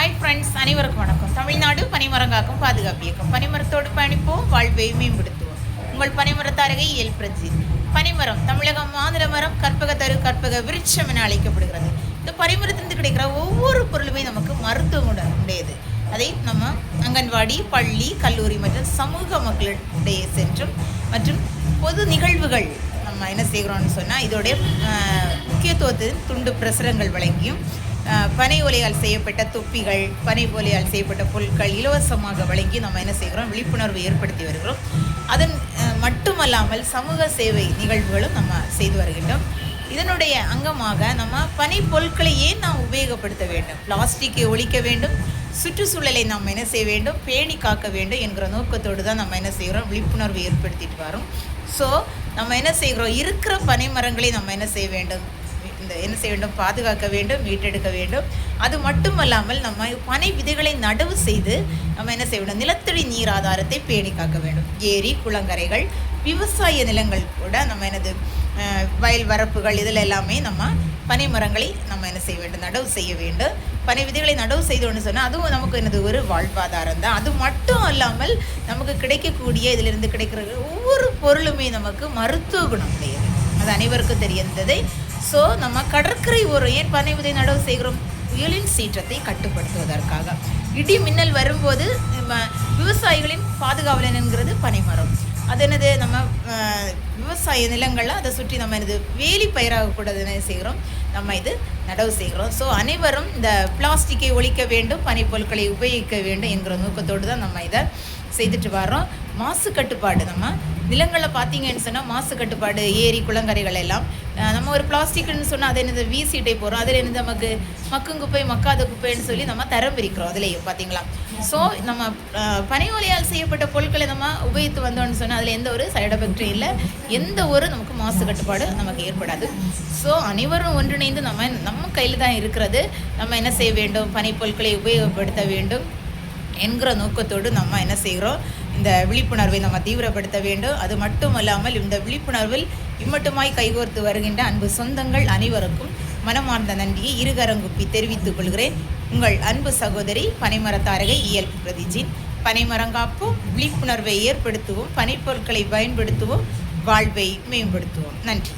Hi friends, அனைவருக்கும் வணக்கம். தமிழ்நாடு பனைமரம் காக்கும் பாதுகாப்பு இயக்கம். பனைமரத்தோடு பயணிப்போம், வாழ்வை மேம்படுத்துவோம். உங்கள் பனைமரத்தாரகை எல் பிரஜித். பனைமரம் தமிழகம் மாநில மரம், கற்பக தரு, கற்பக விருட்சம் என அழைக்கப்படுகிறது. இந்த பனைமரத்திலிருந்து கிடைக்கிற ஒவ்வொரு பொருளுமே நமக்கு மருத்துவம் உடையது. அதை நம்ம அங்கன்வாடி, பள்ளி, கல்லூரி மற்றும் சமூக மக்களிடையே சென்றும் மற்றும் பொது நிகழ்வுகள் நம்ம என்ன செய்கிறோம்னு சொன்னால் இதோடைய முக்கியத்துவத்தின் துண்டு பிரசுரங்கள் வழங்கியும் பனை ஓலையால் செய்யப்பட்ட தொப்பிகள், பனை ஓலையால் செய்யப்பட்ட பொருட்கள் இலவசமாக வழங்கி நம்ம என்ன செய்கிறோம், விழிப்புணர்வு ஏற்படுத்தி வருகிறோம். அதன் மட்டுமல்லாமல் சமூக சேவை நிகழ்வுகளும் நம்ம செய்து வருகின்றோம். இதனுடைய அங்கமாக நம்ம பனை பொருட்களை ஏன் நாம் உபயோகப்படுத்த வேண்டும், பிளாஸ்டிக்கை ஒழிக்க வேண்டும், சுற்றுச்சூழலை நாம் என்ன செய்ய வேண்டும், பேணி காக்க வேண்டும் என்கிற நோக்கத்தோடு தான் நம்ம என்ன செய்கிறோம், விழிப்புணர்வு ஏற்படுத்திட்டு வரோம். ஸோ நம்ம என்ன செய்கிறோம், இருக்கிற பனை மரங்களை நம்ம என்ன செய்ய வேண்டும், பாதுகாக்க வேண்டும், மீட்டெடுக்க வேண்டும். அது மட்டுமல்லாமல் நம்ம பனை விதைகளை நடவு செய்து நம்ம என்ன செய்ய வேண்டும், நிலத்தடி நீர் ஆதாரத்தை பேணி காக்க வேண்டும். ஏரி, குளங்கரைகள், விவசாய நிலங்கள் கூட நம்ம வயல் வரப்புகள் இதில் எல்லாமே நம்ம பனை மரங்களை நம்ம என்ன செய்ய வேண்டும், நடவு செய்ய வேண்டும். பனை விதைகளை நடவு செய்தோன்னு சொன்னால் அதுவும் நமக்கு ஒரு வாழ்வாதாரம் தான். அது மட்டும் அல்லாமல் நமக்கு கிடைக்கக்கூடிய இதிலிருந்து கிடைக்கிற ஒவ்வொரு பொருளுமே நமக்கு மருத்துவ குணம் உடையது. அது அனைவருக்கும் தெரிந்ததை. ஸோ நம்ம கடற்கரை ஏன் பனை விதை நடவு செய்கிறோம், புயலின் சீற்றத்தை கட்டுப்படுத்துவதற்காக. இடி மின்னல் வரும்போது விவசாயிகளின் பாதுகாவலன் என்கிறது பனைமரம். அது நம்ம விவசாய நிலங்களில் அதை சுற்றி நம்ம வேலி பயிராகக்கூடாது என்ன செய்கிறோம், நம்ம நடவு செய்கிறோம். ஸோ அனைவரும் இந்த பிளாஸ்டிக்கை ஒழிக்க வேண்டும், பனைப்பொருட்களை உபயோகிக்க வேண்டும் என்கிற நோக்கத்தோடு தான் நம்ம இதை செய்துட்டு வரோம். மாசு கட்டுப்பாடு, நம்ம நிலங்களில் பார்த்தீங்கன்னு சொன்னால் மாசு கட்டுப்பாடு, ஏரி குளங்கரைகள் எல்லாம் நம்ம ஒரு பிளாஸ்டிக்னு சொன்னால் அதை வீசிட்டே போகிறோம். அதில் நமக்கு மக்கும் குப்பை, மக்காத குப்பைன்னு சொல்லி நம்ம தரம் பிரிக்கிறோம். அதுலேயும் பார்த்தீங்களா. ஸோ நம்ம பனை ஓலையால் செய்யப்பட்ட பொருட்களை நம்ம உபயோகித்து வந்தோம்னு சொன்னால் அதில் எந்த ஒரு சைடு எஃபெக்டும் இல்லை, எந்த ஒரு நமக்கு மாசு கட்டுப்பாடு நமக்கு ஏற்படாது. ஸோ அனைவரும் ஒன்றிணைந்து நம்ம கையில் தான் இருக்கிறது. நம்ம என்ன செய்ய வேண்டும், பனை பொருட்களை உபயோகப்படுத்த வேண்டும் என்கிற நோக்கத்தோடு நம்ம என்ன செய்கிறோம், இந்த விழிப்புணர்வை நம்ம தீவிரப்படுத்த வேண்டும். அது மட்டுமல்லாமல் இந்த விழிப்புணர்வில் இம்மட்டுமாய் கைகோர்த்து வருகின்ற அன்பு சொந்தங்கள் அனைவருக்கும் மனமார்ந்த நன்றியை இருகரங்குப்பி தெரிவித்துக் கொள்கிறேன். உங்கள் அன்பு சகோதரி பனைமரத்தாரகை இயல் பிரதிஜின். பனைமரம் காப்போம், விழிப்புணர்வை ஏற்படுத்துவோம், பனைப்பொருட்களை பயன்படுத்துவோம், வாழ்வை மேம்படுத்துவோம். நன்றி.